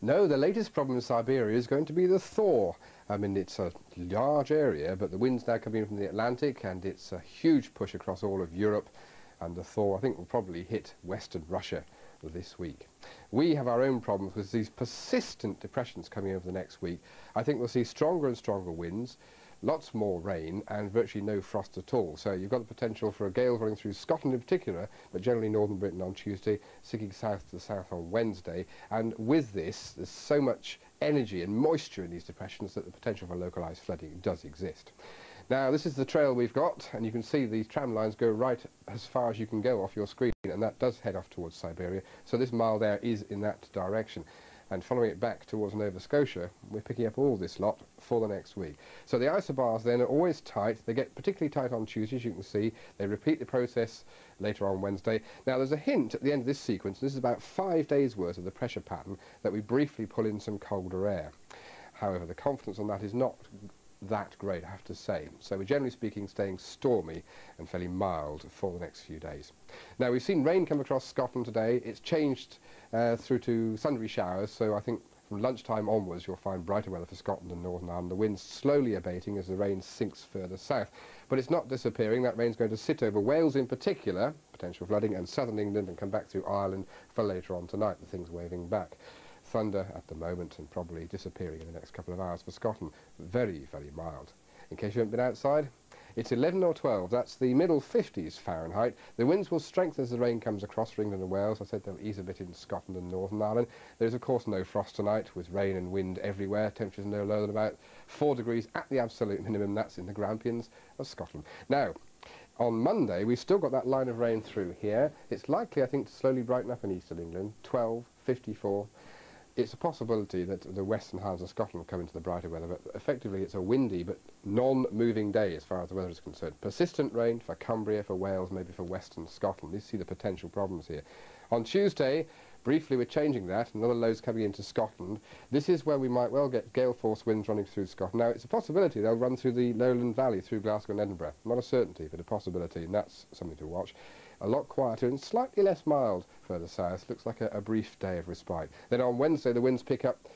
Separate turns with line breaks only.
No, the latest problem in Siberia is going to be the thaw. I mean, it's a large area, but the wind's now coming in from the Atlantic, and it's a huge push across all of Europe, and the thaw, I think, will probably hit western Russia this week. We have our own problems with these persistent depressions coming over the next week. I think we'll see stronger and stronger winds, lots more rain, and virtually no frost at all. So you've got the potential for a gale running through Scotland in particular, but generally northern Britain on Tuesday, sinking south to the south on Wednesday. And with this, there's so much energy and moisture in these depressions that the potential for localised flooding does exist. Now, this is the trail we've got, and you can see these tram lines go right as far as you can go off your screen, and that does head off towards Siberia. So this mild air is in that direction. And following it back towards Nova Scotia, we're picking up all this lot for the next week. So the isobars then are always tight. They get particularly tight on Tuesday, as you can see. They repeat the process later on Wednesday. Now, there's a hint at the end of this sequence. This is about 5 days' worth of the pressure pattern that we briefly pull in some colder air. However, the confidence on that is not that great, I have to say. So we're generally speaking staying stormy and fairly mild for the next few days. Now, we've seen rain come across Scotland today. It's changed through to sundry showers, so I think from lunchtime onwards you'll find brighter weather for Scotland and Northern Ireland. The wind's slowly abating as the rain sinks further south, but it's not disappearing. That rain's going to sit over Wales in particular, potential flooding, and southern England, and come back through Ireland for later on tonight. The thing's waving back. Thunder at the moment and probably disappearing in the next couple of hours for Scotland. Very, very mild. In case you haven't been outside, it's 11 or 12. That's the middle 50s Fahrenheit. The winds will strengthen as the rain comes across for England and Wales. I said they'll ease a bit in Scotland and Northern Ireland. There's, of course, no frost tonight with rain and wind everywhere. Temperatures no lower than about 4 degrees at the absolute minimum. That's in the Grampians of Scotland. Now, on Monday, we've still got that line of rain through here. It's likely, I think, to slowly brighten up in eastern England. 12, 54. It's a possibility that the western halves of Scotland will come into the brighter weather, but effectively it's a windy but non-moving day as far as the weather is concerned. Persistent rain for Cumbria, for Wales, maybe for western Scotland. You see the potential problems here. On Tuesday, briefly we're changing that. Another low's coming into Scotland. This is where we might well get gale force winds running through Scotland. Now, it's a possibility they'll run through the Lowland Valley, through Glasgow and Edinburgh. Not a certainty, but a possibility, and that's something to watch. A lot quieter and slightly less mild further south. Looks like a brief day of respite. Then on Wednesday, the winds pick up